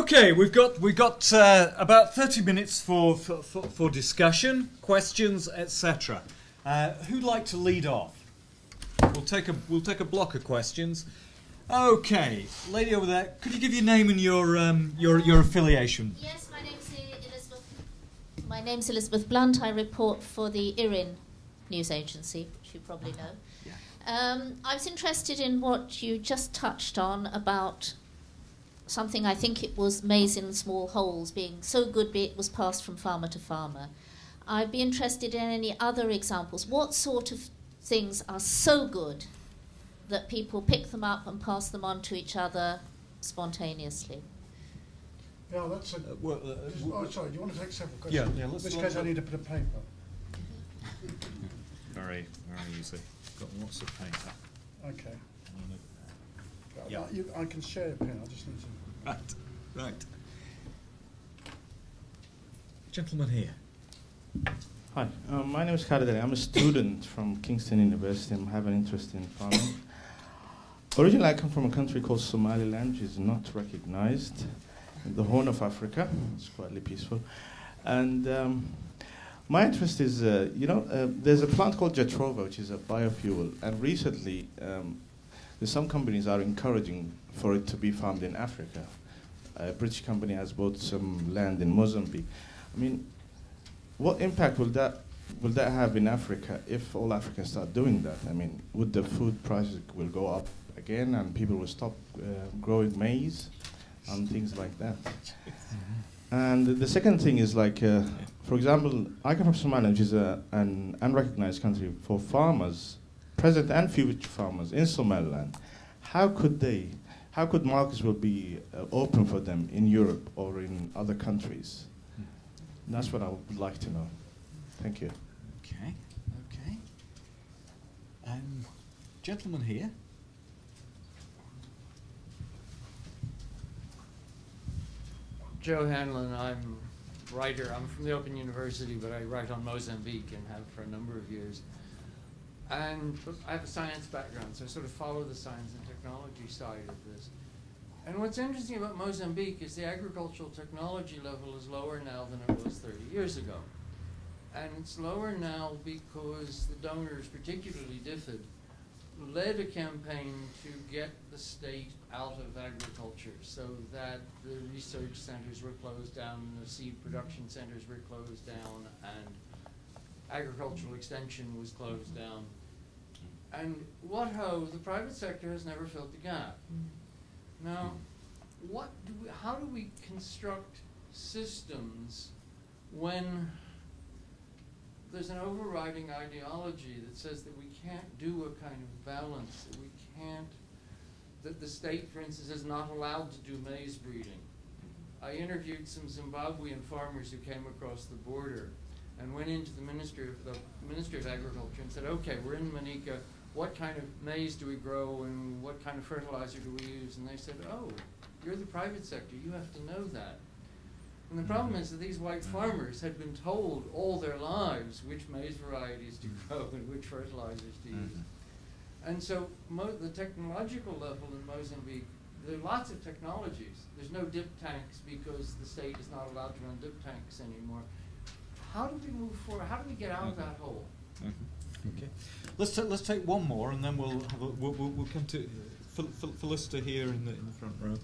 Okay, we've got about 30 minutes for discussion, questions, etc. Who'd like to lead off? We'll take a block of questions. Okay, lady over there, could you give your name and your affiliation? Yes, my name's Elizabeth Blunt. I report for the IRIN news agency, which you probably know. Yeah. I was interested in what you just touched on about something, I think it was maize in small holes being so good it was passed from farmer to farmer. I'd be interested in any other examples. What sort of things are so good that people pick them up and pass them on to each other spontaneously? Yeah, that's a... sorry, do you want to take several questions? Yeah, in which case I need a bit of paper. Very, very easy. Got lots of paper. Okay. Yeah. I can share a pen, I just need to... Right. Gentleman here. Hi, my name is Khalid Ali. I'm a student from Kingston University and I have an interest in farming. Originally, I come from a country called Somaliland, which is not recognized in the Horn of Africa. It's quietly peaceful. And my interest is, there's a plant called Jatropha, which is a biofuel. And recently, some companies are encouraging for it to be farmed in Africa. A British company has bought some land in Mozambique. I mean, what impact will that have in Africa if all Africans start doing that? I mean, would the food prices will go up again and people will stop growing maize and things like that? And the second thing is like, for example, I come from Somalia, which is an unrecognized country for farmers, present and future farmers in Somaliland. How could markets will be open for them in Europe or in other countries? That's what I would like to know. Thank you. Okay. Gentleman here. Joe Hanlon, I'm a writer. I'm from the Open University, but I write on Mozambique and have for a number of years. And I have a science background, so I sort of follow the science and technology side of this. And what's interesting about Mozambique is the agricultural technology level is lower now than it was 30 years ago. And it's lower now because the donors, particularly DFID, led a campaign to get the state out of agriculture so that the research centers were closed down, the seed production centers were closed down, and agricultural extension was closed down. And the private sector has never filled the gap. Now, how do we construct systems when there's an overriding ideology that says that we can't do a kind of balance, that the state, for instance, is not allowed to do maize breeding? I interviewed some Zimbabwean farmers who came across the border and went into the Ministry of Agriculture and said, okay, we're in Manica, what kind of maize do we grow and what kind of fertilizer do we use? And they said, oh, you're the private sector, you have to know that. And the problem is that these white farmers had been told all their lives which maize varieties to grow and which fertilizers to use. And so the technological level in Mozambique, there are lots of technologies. There's no dip tanks because the state is not allowed to run dip tanks anymore. How do we move forward? How do we get out of that hole? Okay, let's take one more, and then we'll come to Felicity here in the front row,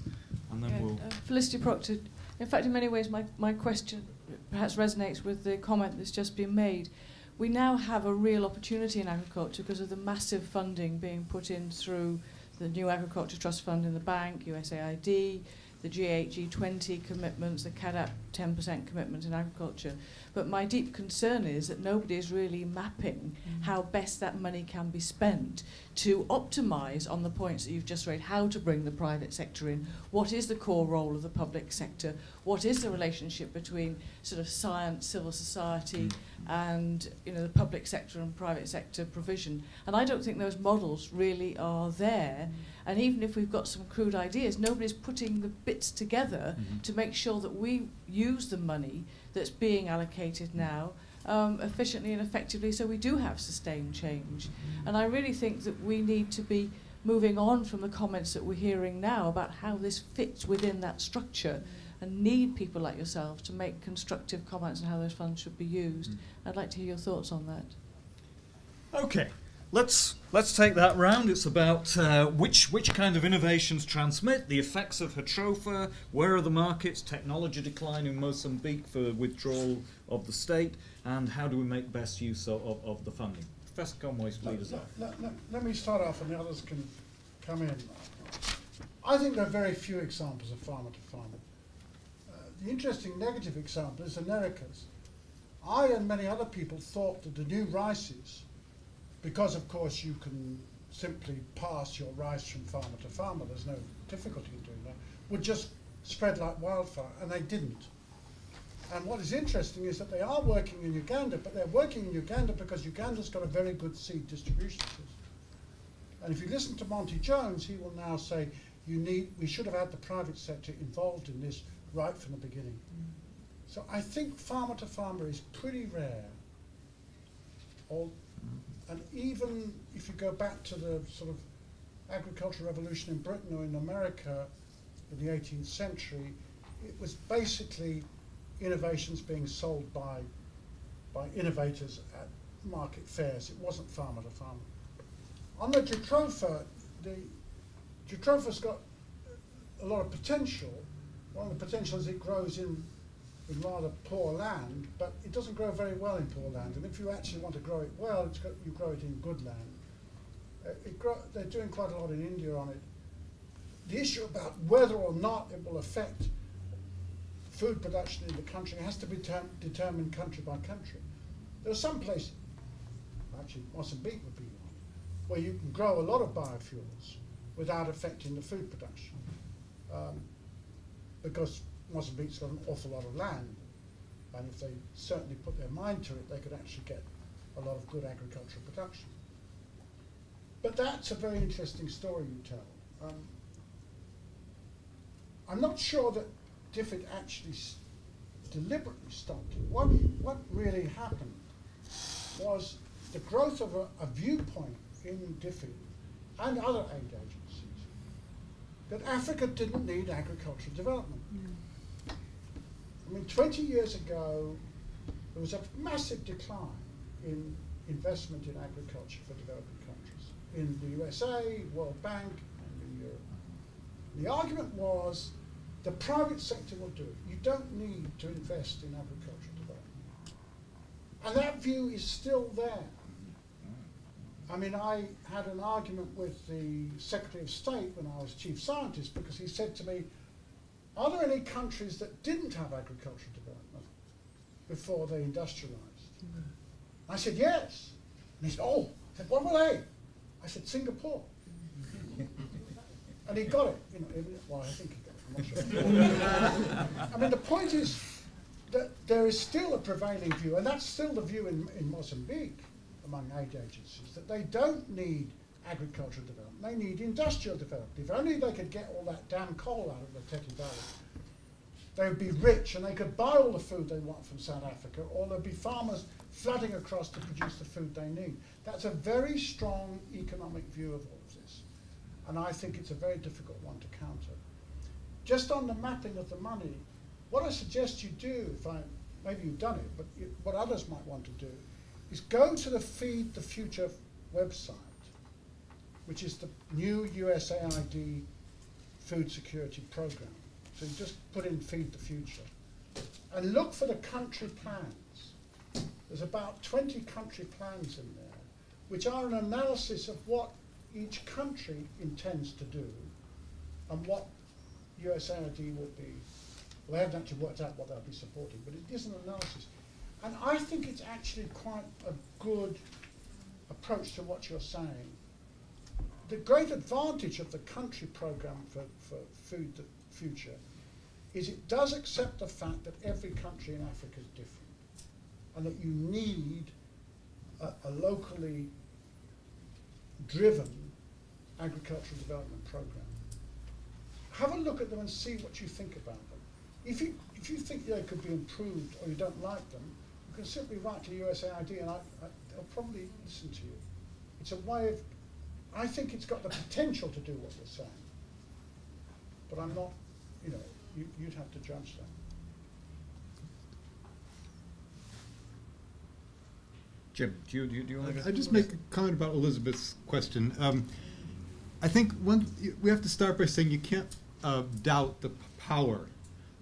and then we'll. Felicity Proctor. In fact, in many ways, my question perhaps resonates with the comment that's just been made. We now have a real opportunity in agriculture because of the massive funding being put in through the new Agriculture Trust Fund in the bank, USAID, the G8, G20 commitments, the CADAP 10% commitment in agriculture. But my deep concern is that nobody is really mapping how best that money can be spent to optimise on the points that you've just raised, how to bring the private sector in, what is the core role of the public sector, what is the relationship between sort of science, civil society, and the public sector and private sector provision. And I don't think those models really are there. And even if we've got some crude ideas, nobody's putting the bits together to make sure that we use the money that's being allocated now efficiently and effectively so we do have sustained change. And I really think that we need to be moving on from the comments that we're hearing now about how this fits within that structure and need people like yourselves to make constructive comments on how those funds should be used. I'd like to hear your thoughts on that. Okay, let's take that round. It's about which kind of innovations transmit, the effects of Hetrofa, where are the markets, technology decline in Mozambique for withdrawal of the state, and how do we make best use of the funding. Professor Conway, lead us off. Let me start off and the others can come in. I think there are very few examples of farmer to farmer. The interesting negative example is Americas. I and many other people thought that the new rices, because of course you can simply pass your rice from farmer to farmer, there's no difficulty in doing that, would just spread like wildfire, and they didn't. And what is interesting is that they are working in Uganda, but they're working in Uganda because Uganda's got a very good seed distribution system. And if you listen to Monty Jones, he will now say, we should have had the private sector involved in this right from the beginning. So I think farmer to farmer is pretty rare. And even if you go back to the sort of agricultural revolution in Britain or in America in the 18th century, it was basically innovations being sold by innovators at market fairs. It wasn't farmer to farmer. On the Jatropha's got a lot of potential. One of the potentials is it grows in rather poor land, but it doesn't grow very well in poor land. And if you actually want to grow it well, you grow it in good land. They're doing quite a lot in India on it. The issue about whether or not it will affect food production in the country has to be determined country by country. There are some places, actually Mozambique would be one, where you can grow a lot of biofuels without affecting the food production, because Mozambique's got an awful lot of land, and if they certainly put their mind to it, they could actually get a lot of good agricultural production. But that's a very interesting story you tell. I'm not sure that DFID actually deliberately stopped it. What really happened was the growth of a viewpoint in DFID and other aid agencies that Africa didn't need agricultural development. I mean, 20 years ago, there was a massive decline in investment in agriculture for developing countries in the USA, World Bank, and in Europe. The argument was the private sector will do it. You don't need to invest in agricultural development. And that view is still there. I mean, I had an argument with the Secretary of State when I was Chief Scientist, because he said to me, are there any countries that didn't have agricultural development before they industrialized? I said, yes. And he said, oh. I said, what were they? I said, Singapore. And he got it. You know, well, I think he got it. I'm not sure. I mean, the point is that there is still a prevailing view, and that's still the view in Mozambique among aid agencies, that they don't need agricultural development, they need industrial development. If only they could get all that damn coal out of the Teti Valley, they would be rich and they could buy all the food they want from South Africa, or there'd be farmers flooding across to produce the food they need. That's a very strong economic view of all of this, and I think it's a very difficult one to counter. Just on the mapping of the money, what I suggest you do, maybe you've done it, but what others might want to do, is go to the Feed the Future website, which is the new USAID food security program. So you just put in Feed the Future and look for the country plans. There's about 20 country plans in there, which are an analysis of what each country intends to do and what USAID will be. Well, they haven't actually worked out what they'll be supporting, but it is an analysis. And I think it's actually quite a good approach to what you're saying. The great advantage of the country program for Food the Future is it does accept the fact that every country in Africa is different, and that you need a locally driven agricultural development program. Have a look at them and see what you think about them. If you think they could be improved or you don't like them, you can simply write to USAID and they'll probably listen to you. It's a way of, I think it's got the potential to do what you're saying, but I'm not, you'd have to judge that. Jim, do you want to go? I just make a comment about Elizabeth's question. I think we have to start by saying you can't doubt the power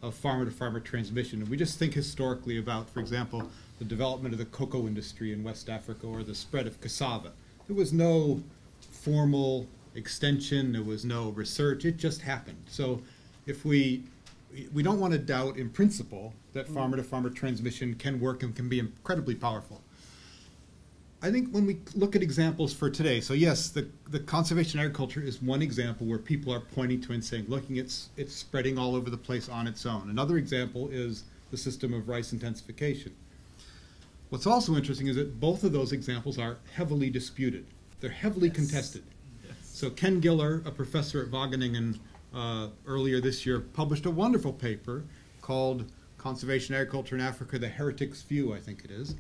of farmer-to-farmer transmission. And we just think historically about, for example, the development of the cocoa industry in West Africa or the spread of cassava. There was no formal extension, there was no research, it just happened. So if we don't want to doubt in principle that farmer-to-farmer transmission can work and can be incredibly powerful. I think when we look at examples for today, so yes, the conservation agriculture is one example where people are pointing to and saying, looking, it's spreading all over the place on its own. Another example is the system of rice intensification. What's also interesting is that both of those examples are heavily disputed. They're heavily contested. Yes. So Ken Giller, a professor at Wageningen earlier this year, published a wonderful paper called Conservation Agriculture in Africa, The Heretic's View, I think it is.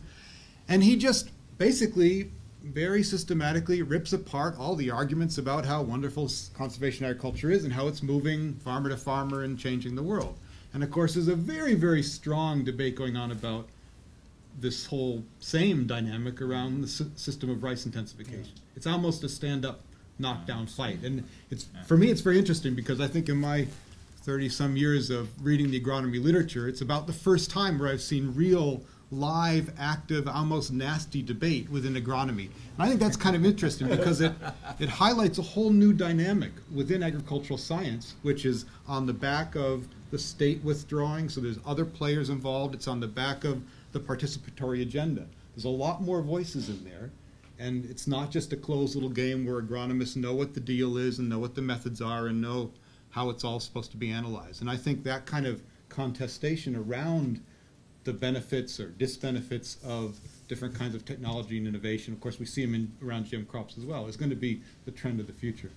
And he just basically very systematically rips apart all the arguments about how wonderful conservation agriculture is and how it's moving farmer to farmer and changing the world. And of course, there's a very, very strong debate going on about this whole same dynamic around the system of rice intensification. Yeah. It's almost a stand-up, knockdown fight. And for me, it's very interesting because I think in my 30-some years of reading the agronomy literature, it's about the first time where I've seen real live, active, almost nasty debate within agronomy. And I think that's kind of interesting because it highlights a whole new dynamic within agricultural science, which is on the back of the state withdrawing, so there's other players involved. It's on the back of the participatory agenda. There's a lot more voices in there, and it's not just a closed little game where agronomists know what the deal is and know what the methods are and know how it's all supposed to be analyzed. And I think that kind of contestation around the benefits or disbenefits of different kinds of technology and innovation, of course we see them around GM crops as well, is going to be the trend of the future.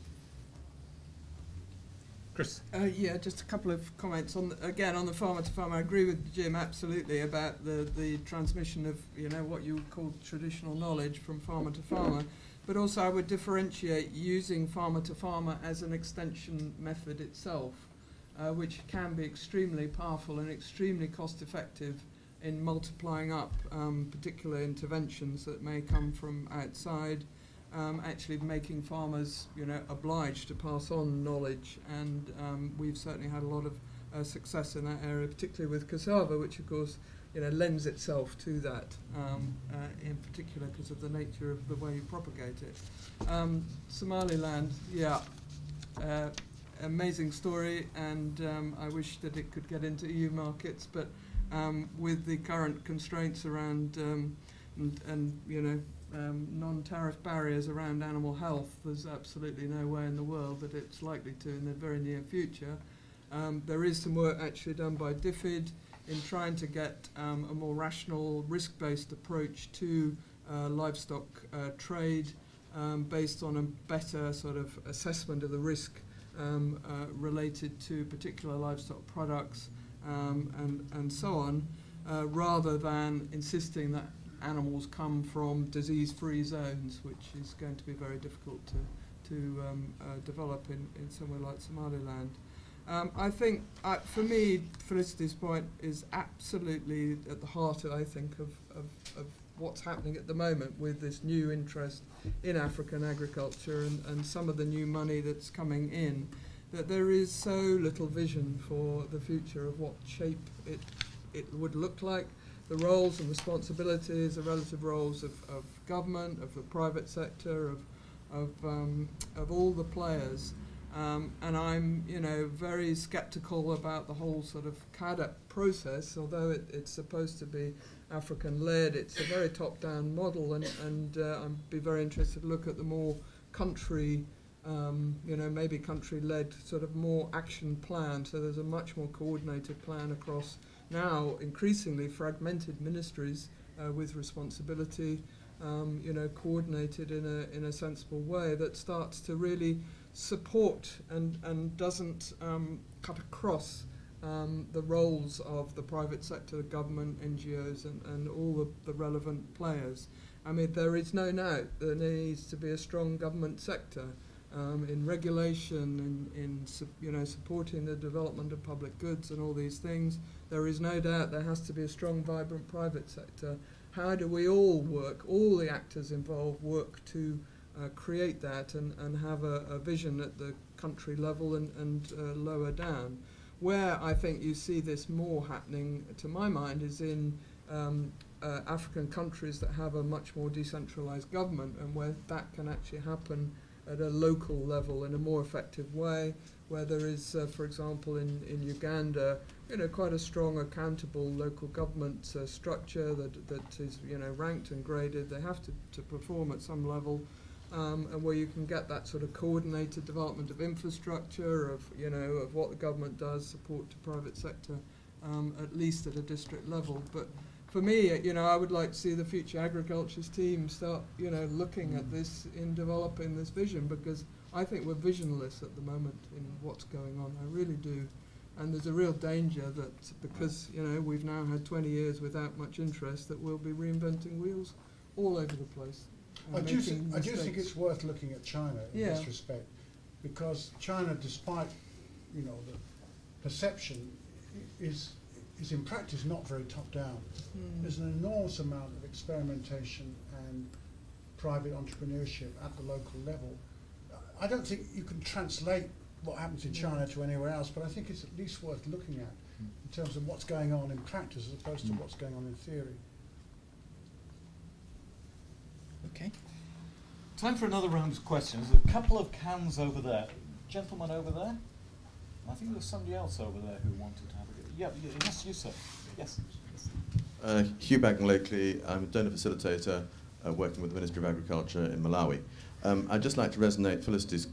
Chris? Yeah, just a couple of comments on again on the farmer to farmer. I agree with Jim absolutely about the transmission of what you would call traditional knowledge from farmer to farmer, but also I would differentiate using farmer to farmer as an extension method itself, which can be extremely powerful and extremely cost effective in multiplying up particular interventions that may come from outside, actually making farmers obliged to pass on knowledge, and we've certainly had a lot of success in that area, particularly with cassava, which of course lends itself to that, in particular because of the nature of the way you propagate it. Somaliland, yeah, amazing story, and I wish that it could get into EU markets, but with the current constraints around non-tariff barriers around animal health, there's absolutely no way in the world that it's likely to in the very near future. There is some work actually done by DFID in trying to get a more rational, risk-based approach to livestock trade based on a better sort of assessment of the risk related to particular livestock products and so on, rather than insisting that animals come from disease-free zones, which is going to be very difficult to develop in somewhere like Somaliland. I think, for me, Felicity's point is absolutely at the heart, I think, of what's happening at the moment with this new interest in African agriculture and some of the new money that's coming in, that there is so little vision for the future of what shape it would look like, the roles and responsibilities, the relative roles of government, of the private sector, of all the players. And I'm, very sceptical about the whole sort of CADAP process, although it's supposed to be African-led. It's a very top-down model, and I'd be very interested to look at the more country, maybe country-led sort of more action plan. So there's a much more coordinated plan across now increasingly fragmented ministries with responsibility, coordinated in a sensible way that starts to really support and doesn't cut across the roles of the private sector, the government, NGOs, and all the relevant players. I mean, there is no doubt there needs to be a strong government sector, in regulation, in supporting the development of public goods and all these things. There is no doubt there has to be a strong, vibrant private sector. How do we all work, all the actors involved work to create that and have a vision at the country level and lower down? Where I think you see this more happening, to my mind, is in African countries that have a much more decentralized government, and where that can actually happen at a local level in a more effective way, where there is, for example, in Uganda, quite a strong, accountable local government structure that is, ranked and graded. They have to perform at some level, and where you can get that sort of coordinated development of infrastructure, of what the government does, support to private sector, at least at a district level. But for me, I would like to see the Future Agriculture's team start, looking at this in developing this vision, because I think we're visionless at the moment in what's going on. I really do. And there's a real danger that because, we've now had 20 years without much interest, that we'll be reinventing wheels all over the place. I do think it's worth looking at China in this respect, because China, despite, the perception, is in practice not very top-down. There's an enormous amount of experimentation and private entrepreneurship at the local level. I don't think you can translate what happens in China to anywhere else, but I think it's at least worth looking at in terms of what's going on in practice as opposed to what's going on in theory. Okay. Time for another round of questions. There's a couple of cans over there. Gentleman over there? I think there was somebody else over there who wanted to have a go. Yeah, yes, you, sir. Yes. Hugh Baggan locally. I'm a donor facilitator working with the Ministry of Agriculture in Malawi. I'd just like to resonate Felicity's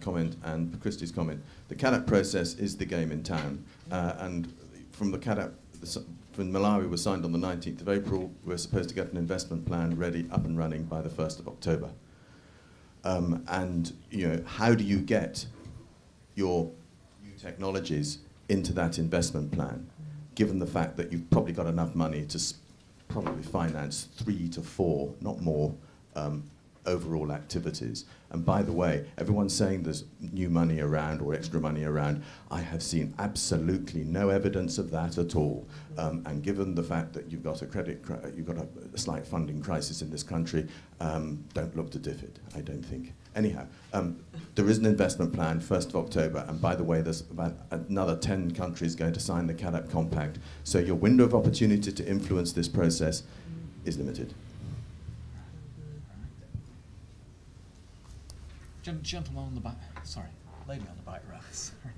comment and Christie's comment. The CADAP process is the game in town. And from the CADAP, when Malawi was signed on the 19th of April, we're supposed to get an investment plan ready, up and running by the 1st of October. And how do you get your new technologies into that investment plan, given the fact that you've probably got enough money to probably finance 3 to 4, not more, overall activities? And by the way, everyone's saying there's new money around or extra money around. I have seen absolutely no evidence of that at all. And given the fact that you've got a slight funding crisis in this country, don't look to DFID, I don't think. Anyhow, there is an investment plan, 1st of October, and by the way, there's about another 10 countries going to sign the CADAP Compact. So your window of opportunity to influence this process is limited. Gentleman on the back, sorry, lady on the back row, sorry.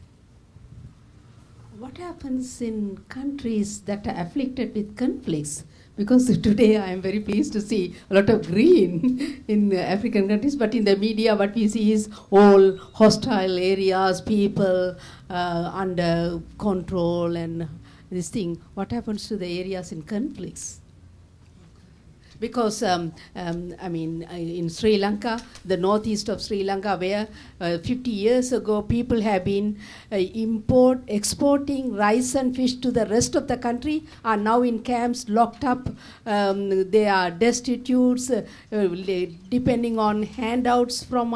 What happens in countries that are afflicted with conflicts? Because today I am very pleased to see a lot of green in African countries, but in the media what we see is all hostile areas, people under control and this thing. What happens to the areas in conflicts? Because, in Sri Lanka, the northeast of Sri Lanka, where 50 years ago people have been exporting rice and fish to the rest of the country, are now in camps, locked up. They are destitutes, depending on handouts from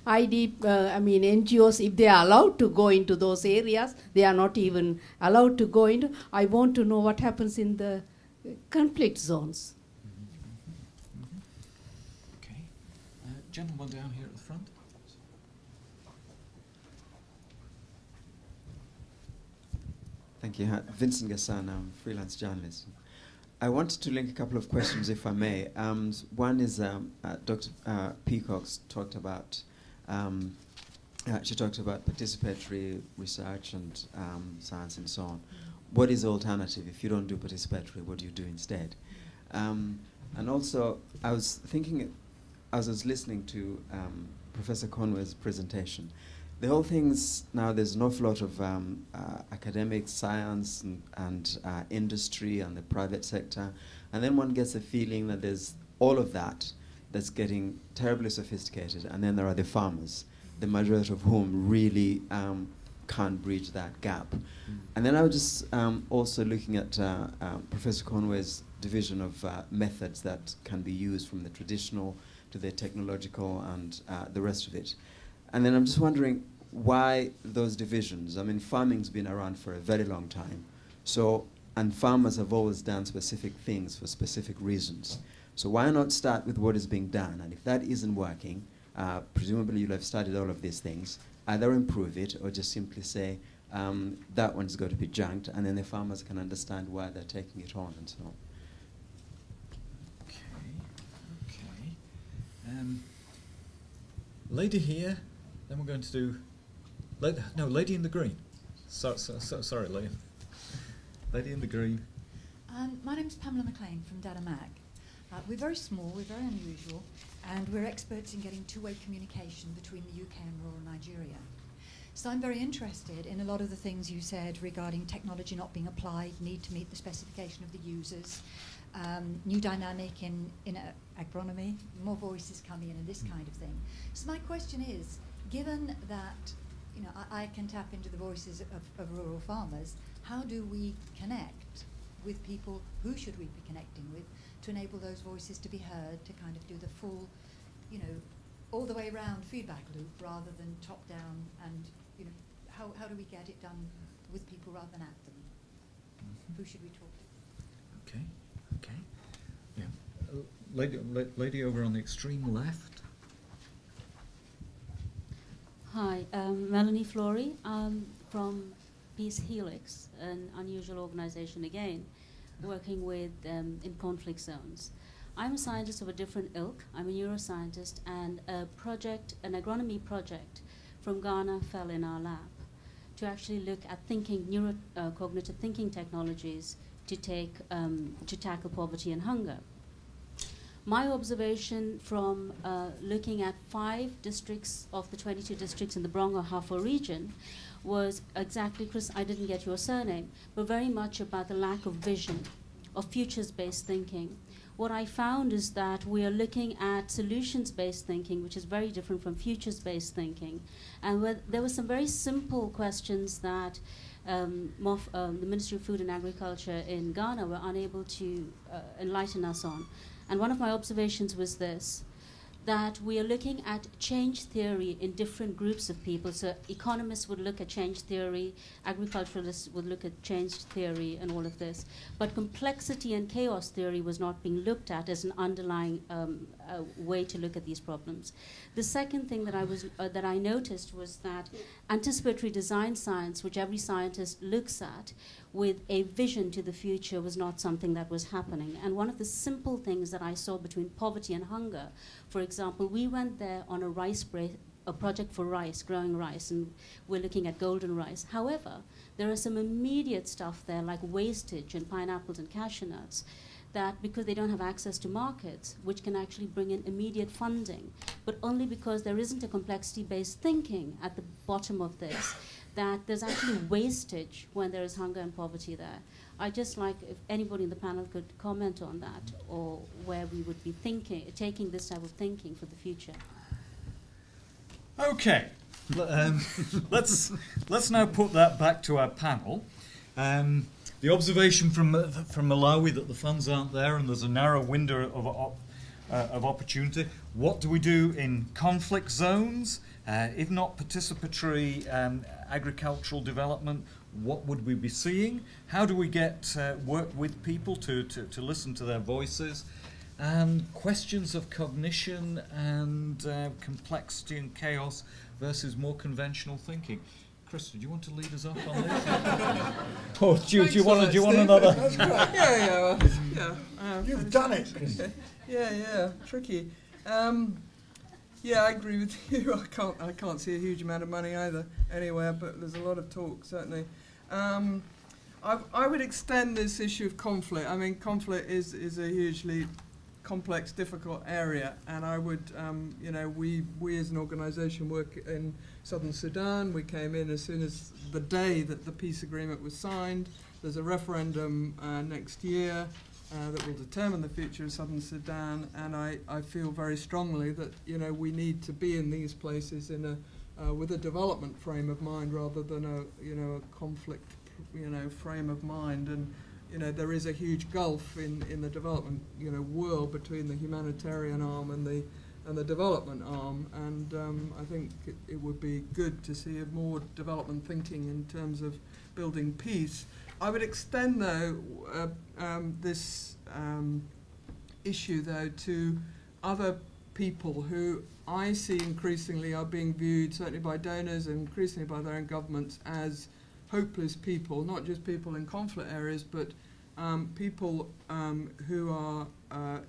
NGOs. If they are allowed to go into those areas, they are not even allowed to go into. I want to know what happens in the conflict zones. Gentleman down here at the front. Thank you. Vincent Gassan, I'm a freelance journalist. I wanted to link a couple of questions, if I may. One is Dr. Peacock's talked about. She talked about participatory research and science and so on. What is the alternative? If you don't do participatory, what do you do instead? And also, I was thinking, as I was listening to Professor Conway's presentation, the whole thing's now there's an awful lot of academic science and industry and the private sector, and then one gets a feeling that there's all of that that's getting terribly sophisticated, and then there are the farmers, the majority of whom really can't bridge that gap. And then I was just also looking at Professor Conway's division of methods that can be used from the traditional to the technological and the rest of it. And then I'm just wondering why those divisions. I mean, farming's been around for a very long time. So, and farmers have always done specific things for specific reasons. So why not start with what is being done? And if that isn't working, presumably you'll have studied all of these things, either improve it or just simply say, that one's got to be junked, and then the farmers can understand why they're taking it on and so on. Okay. Lady here, then we're going to do... lady in the green. Sorry, lady. Lady in the green. My name's Pamela McLean from Data Mac. We're very small, we're very unusual, and we're experts in getting two-way communication between the UK and rural Nigeria. So I'm very interested in a lot of the things you said regarding technology not being applied, need to meet the specification of the users, new dynamic in agronomy, more voices coming in and this kind of thing. So my question is, given that I can tap into the voices of rural farmers, how do we connect with people? Who should we be connecting with to enable those voices to be heard, to kind of do the full, all the way around feedback loop rather than top down, and how do we get it done with people rather than at them? Who should we talk to? Okay. Yeah. Lady over on the extreme left. Hi, Melanie Flory. I'm from Peace Helix, an unusual organization again, working with in conflict zones. I'm a scientist of a different ilk. I'm a neuroscientist, and an agronomy project from Ghana fell in our lap to actually look at cognitive thinking technologies to tackle poverty and hunger. My observation from looking at 5 districts of the 22 districts in the Brongo-Hafo region was exactly, Chris, I didn't get your surname, but very much about the lack of vision, of futures-based thinking. What I found is that we are looking at solutions-based thinking, which is very different from futures-based thinking. And there were some very simple questions that the Ministry of Food and Agriculture in Ghana were unable to enlighten us on. And one of my observations was this, that we are looking at change theory in different groups of people. So economists would look at change theory, agriculturalists would look at change theory and all of this. But complexity and chaos theory was not being looked at as an underlying way to look at these problems. The second thing that I noticed was that anticipatory design science, which every scientist looks at, with a vision to the future, was not something that was happening. And one of the simple things that I saw between poverty and hunger, for example, we went there on a project for rice, growing rice, and we're looking at golden rice. However, there are some immediate stuff there, like wastage and pineapples and cashew nuts, that because they don't have access to markets, which can actually bring in immediate funding, but only because there isn't a complexity-based thinking at the bottom of this, that there's actually wastage when there is hunger and poverty there. I'd just like if anybody in the panel could comment on that, or where we would be taking this type of thinking for the future. Okay, let's now put that back to our panel. The observation from Malawi that the funds aren't there and there's a narrow window of opportunity. What do we do in conflict zones? If not participatory agricultural development, what would we be seeing? How do we work with people to listen to their voices? And questions of cognition and complexity and chaos versus more conventional thinking. Christie, do you want to lead us off on this? Or do you want another? That's great. Yeah. You've done it, Christie. Yeah. Tricky. Yeah, I agree with you. I can't see a huge amount of money either anywhere, but there's a lot of talk certainly. I would extend this issue of conflict. I mean, conflict is a hugely complex, difficult area, and I would, we as an organisation work in southern Sudan. We came in as soon as the day that the peace agreement was signed. There's a referendum next year that will determine the future of southern Sudan, and I feel very strongly that we need to be in these places in with a development frame of mind rather than a conflict frame of mind. And there is a huge gulf in the development world between the humanitarian arm and and the development arm, and I think it would be good to see a more development thinking in terms of building peace. I would extend, though, this issue, though, to other people who I see increasingly are being viewed, certainly by donors and increasingly by their own governments, as hopeless people, not just people in conflict areas, but people who are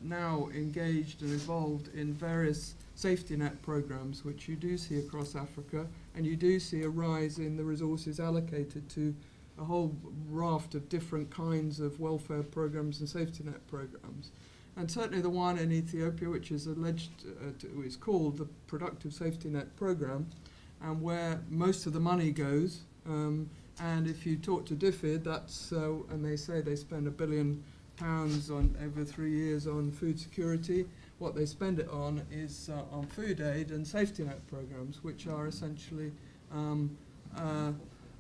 now engaged and involved in various safety net programs, which you do see across Africa, and you do see a rise in the resources allocated to a whole raft of different kinds of welfare programs and safety net programs. And certainly the one in Ethiopia, which is alleged, is called the Productive Safety Net Program, and where most of the money goes. And if you talk to DFID, that's, and they say they spend £1 billion on over 3 years on food security. What they spend it on is on food aid and safety net programs, which are essentially,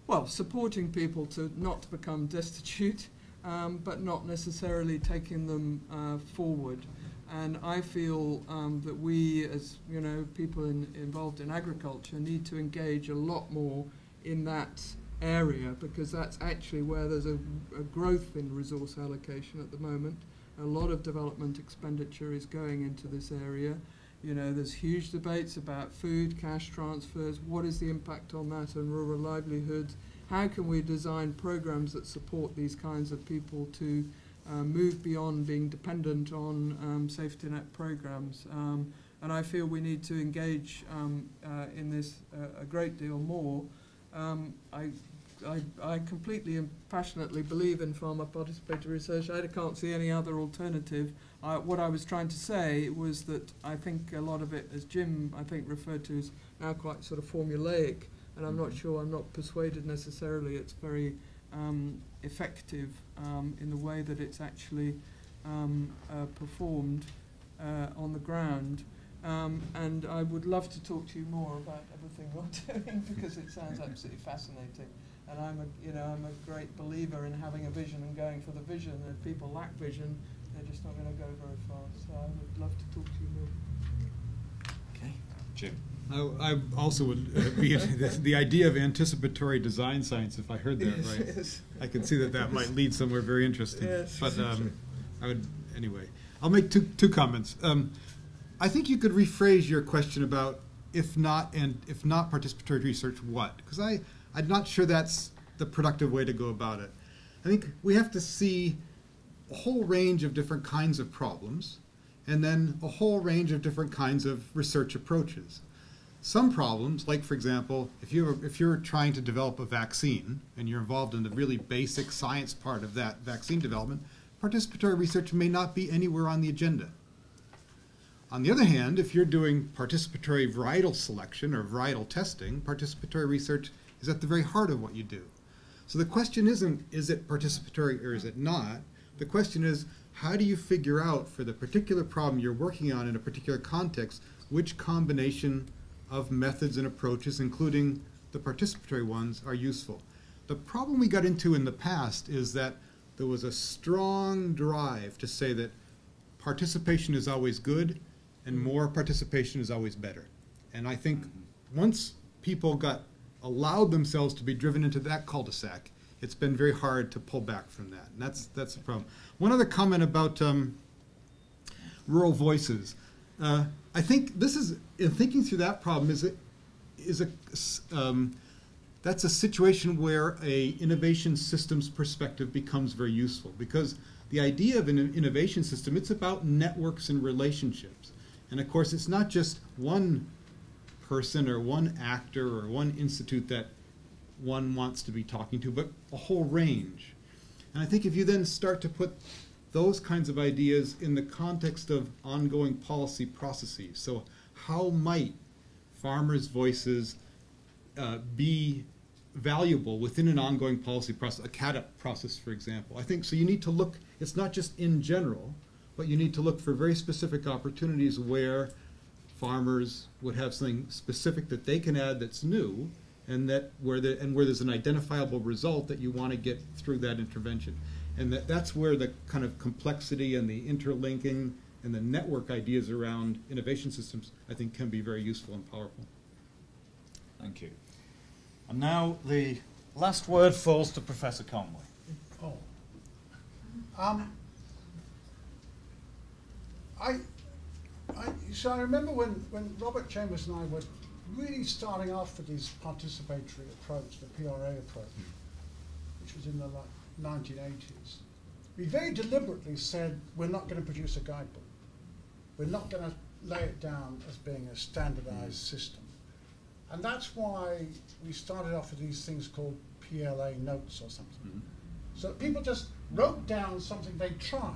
well, supporting people to not become destitute, but not necessarily taking them forward. And I feel that we, as people involved in agriculture, need to engage a lot more in that area, because that's actually where there's a growth in resource allocation at the moment. A lot of development expenditure is going into this area. There's huge debates about food, cash transfers. What is the impact on that and rural livelihoods? How can we design programs that support these kinds of people to move beyond being dependent on safety net programs? And I feel we need to engage in this a great deal more. I completely and passionately believe in farmer participatory research. I can't see any other alternative. What I was trying to say was that I think a lot of it, as Jim, I think, referred to, is now quite sort of formulaic, and I'm not persuaded necessarily it's very effective in the way that it's actually performed on the ground. And I would love to talk to you more about everything we're doing, because it sounds absolutely fascinating. And I'm a great believer in having a vision and going for the vision. And if people lack vision, they're just not going to go very far. So I would love to talk to you more. Okay, Jim. I also would be the idea of anticipatory design science, if I heard that right. Yes. I can see that might lead somewhere very interesting. Yes. But I would, anyway. I'll make two comments. I think you could rephrase your question about if not participatory research, what? Because I'm not sure that's the productive way to go about it. I think we have to see a whole range of different kinds of problems, and then a whole range of different kinds of research approaches. Some problems, like for example, if you're trying to develop a vaccine and you're involved in the really basic science part of that vaccine development, participatory research may not be anywhere on the agenda. On the other hand, if you're doing participatory varietal selection or varietal testing, participatory research is at the very heart of what you do. So the question isn't, is it participatory or is it not? The question is, how do you figure out for the particular problem you're working on in a particular context, which combination of methods and approaches, including the participatory ones, are useful? The problem we got into in the past is that there was a strong drive to say that participation is always good and more participation is always better. And I think once people allowed themselves to be driven into that cul-de-sac, it's been very hard to pull back from that. And that's the problem. One other comment about rural voices. I think this is, in thinking through that problem, that's a situation where a innovation systems perspective becomes very useful, because the idea of an innovation system, it's about networks and relationships. And of course, it's not just one person or one actor or one institute that one wants to be talking to, but a whole range. And I think if you then start to put those kinds of ideas in the context of ongoing policy processes, so how might farmers' voices be valuable within an ongoing policy process, a CADUP process, for example. I think so you need to look, it's not just in general, but you need to look for very specific opportunities where farmers would have something specific that they can add that's new, and where there's an identifiable result that you want to get through that intervention. And that's where the kind of complexity and the interlinking and the network ideas around innovation systems, I think, can be very useful and powerful. Thank you. And now the last word falls to Professor Conway. Oh. So I remember when Robert Chambers and I were really starting off with this participatory approach, the PRA approach, which was in the 1980s. We very deliberately said, we're not going to produce a guidebook. We're not going to lay it down as being a standardized system. And that's why we started off with these things called PLA notes or something. So people just wrote down something they tried,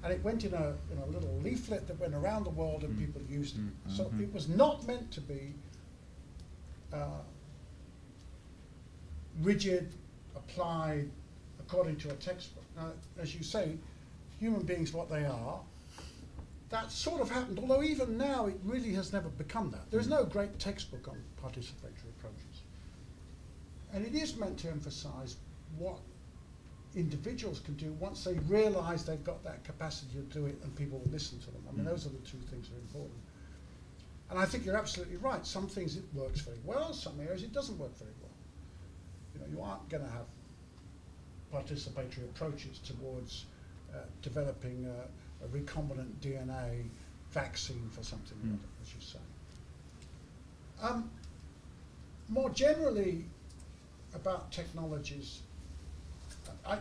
and it went in a little leaflet that went around the world, and people used it. So it was not meant to be rigid, applied according to a textbook. Now, as you say, human beings, what they are, that sort of happened, although even now it really has never become that. There is no great textbook on participatory approaches. And it is meant to emphasize what individuals can do once they realize they've got that capacity to do it and people will listen to them. I mean, those are the two things that are important. And I think you're absolutely right. Some things it works very well, some areas it doesn't work very well. You know, you aren't going to have participatory approaches towards developing a recombinant DNA vaccine for something, as you say. More generally about technologies, I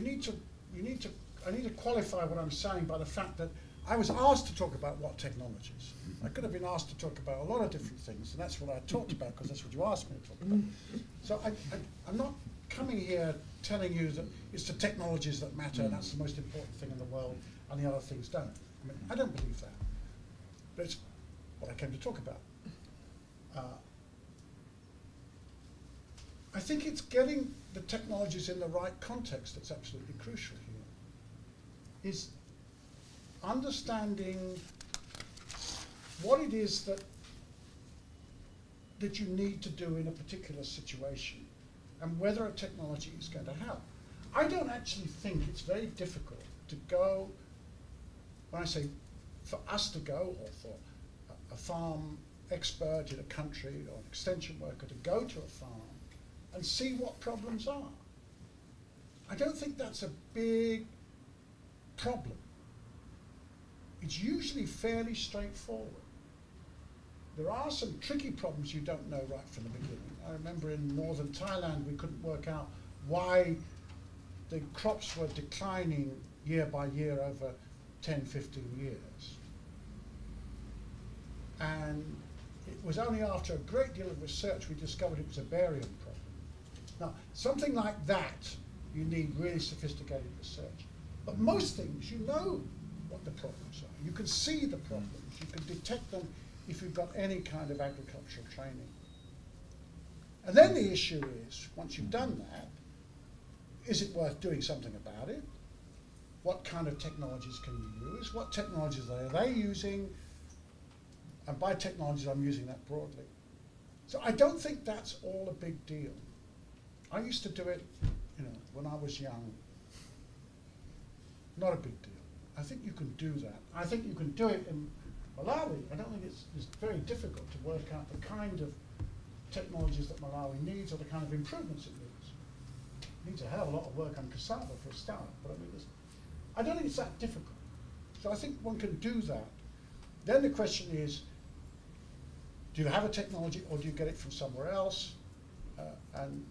need to qualify what I'm saying by the fact that I was asked to talk about what technologies. I could have been asked to talk about a lot of different things, and that's what I talked about because that's what you asked me to talk about. So I'm not coming here telling you that it's the technologies that matter, and that's the most important thing in the world, and the other things don't. I mean, I don't believe that, but it's what I came to talk about. I think it's getting the technologies in the right context that's absolutely crucial here. Is understanding what it is that you need to do in a particular situation and whether a technology is going to help. I don't actually think it's very difficult to go, when I say for us to go, or for a farm expert in a country or an extension worker to go to a farm and see what problems are. I don't think that's a big problem. It's usually fairly straightforward. There are some tricky problems you don't know right from the beginning. I remember in northern Thailand we couldn't work out why the crops were declining year by year over 10, 15 years. And it was only after a great deal of research we discovered it was a barium problem. Now, something like that, you need really sophisticated research. But most things, you know what the problems are. You can see the problems. You can detect them if you've got any kind of agricultural training. And then the issue is, once you've done that, is it worth doing something about it? What kind of technologies can you use? What technologies are they using? And by technologies, I'm using that broadly. So I don't think that's all a big deal. I used to do it, when I was young. Not a big deal. I think you can do that. I think you can do it in Malawi. I don't think it's very difficult to work out the kind of technologies that Malawi needs or the kind of improvements it needs. It needs a hell of a lot of work on cassava for a start, but I don't think it's that difficult. So I think one can do that. Then the question is, do you have a technology or do you get it from somewhere else? And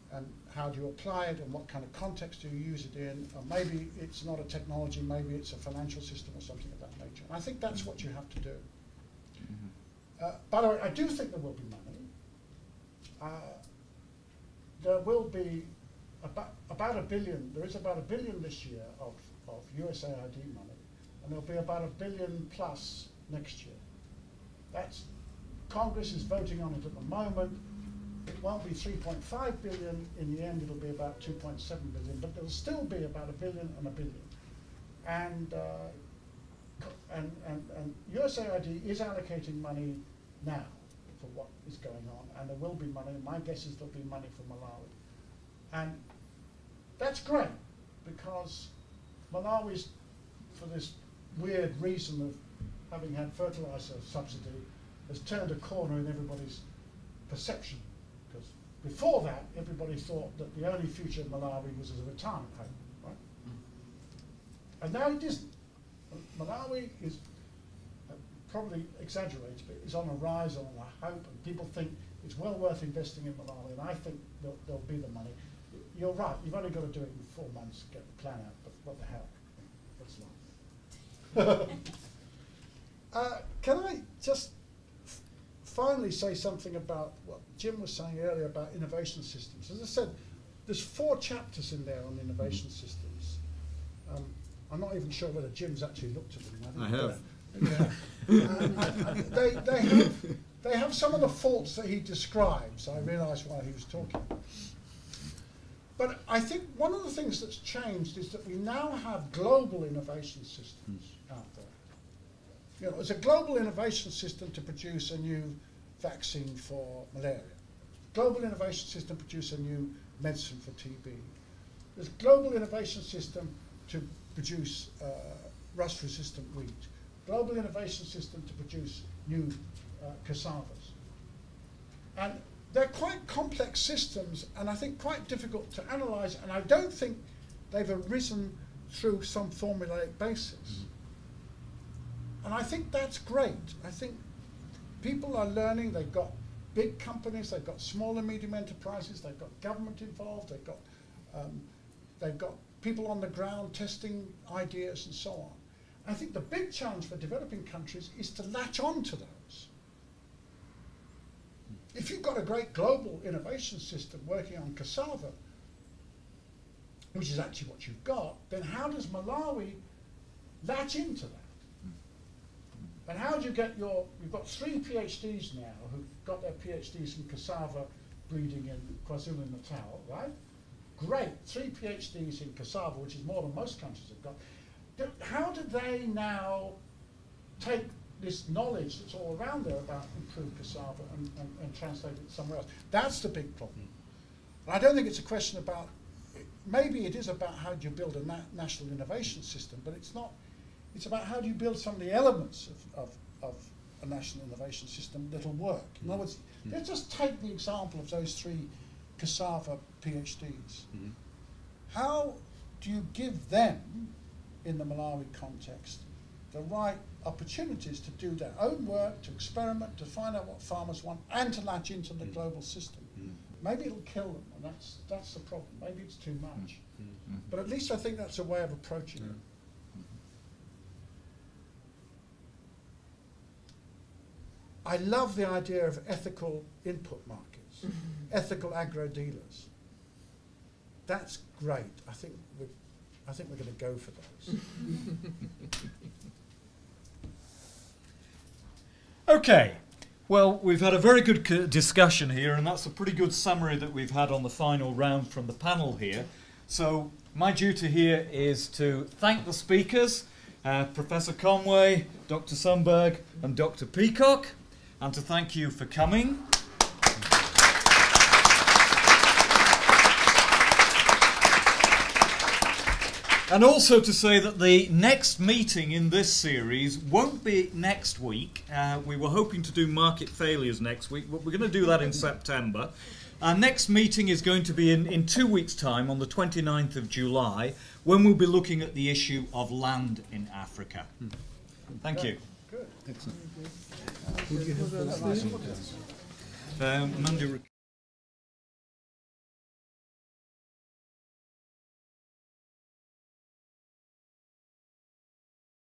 how do you apply it and what kind of context do you use it in? Or maybe it's not a technology, maybe it's a financial system or something of that nature. And I think that's what you have to do. By the way, I do think there will be money. There will be about $1 billion, there is about $1 billion this year of USAID money, and there'll be about $1 billion plus next year. Congress is voting on it at the moment. It won't be 3.5 billion. In the end, it'll be about 2.7 billion, but there'll still be about $1 billion and $1 billion. And USAID is allocating money now for what is going on, and there will be money. My guess is there'll be money for Malawi. And that's great, because Malawi's, for this weird reason of having had fertiliser subsidy has turned a corner in everybody's perception. Because before that, everybody thought that the only future of Malawi was as a retirement home, right? And now it isn't. Malawi is, probably exaggerated, but is on a rise, on a hope, and people think it's well worth investing in Malawi, and I think there'll be the money. You're right, you've only got to do it in 4 months, get the plan out, but what the hell? That's life. Can I just finally say something about what Jim was saying earlier about innovation systems? As I said, there's 4 chapters in there on innovation systems. I'm not even sure whether Jim's actually looked at them. I have. They have some of the faults that he describes. I realised while he was talking. But I think one of the things that's changed is that we now have global innovation systems out there. You know, there's a global innovation system to produce a new vaccine for malaria. Global innovation system to produce a new medicine for TB. There's a global innovation system to produce rust-resistant wheat. Global innovation system to produce new cassavas. And they're quite complex systems, and I think quite difficult to analyse, and I don't think they've arisen through some formulaic basis. And I think that's great. I think people are learning. They've got big companies, they've got small and medium enterprises, they've got government involved, they've got people on the ground testing ideas and so on. I think the big challenge for developing countries is to latch on to those. If you've got a great global innovation system working on cassava, which is actually what you've got, then how does Malawi latch into that? And how do you get you've got 3 PhDs now who've got their PhDs in cassava breeding in KwaZulu-Natal, right? Great, 3 PhDs in cassava, which is more than most countries have got. How do they now take this knowledge that's all around there about improved cassava and translate it somewhere else? That's the big problem. And I don't think it's a question about, maybe it is about how do you build a national innovation system, but it's not. It's about how do you build some of the elements of a national innovation system that'll work. In other words, let's just take the example of those 3 cassava PhDs. How do you give them, in the Malawi context, the right opportunities to do their own work, to experiment, to find out what farmers want, and to latch into the global system? Maybe it'll kill them, and that's the problem. Maybe it's too much. But at least I think that's a way of approaching it. I love the idea of ethical input markets, ethical agro dealers. That's great. I think we're going to go for those. Okay. Well, we've had a very good discussion here, and that's a pretty good summary that we've had on the final round from the panel here. So my duty here is to thank the speakers, Professor Conway, Dr. Sumberg, and Dr. Peacock, and to thank you for coming. And also to say that the next meeting in this series won't be next week. We were hoping to do market failures next week, but we're going to do that in September. Our next meeting is going to be in 2 weeks' time, on the 29th of July, when we'll be looking at the issue of land in Africa. Thank you. Good. Excellent. Would you have Monday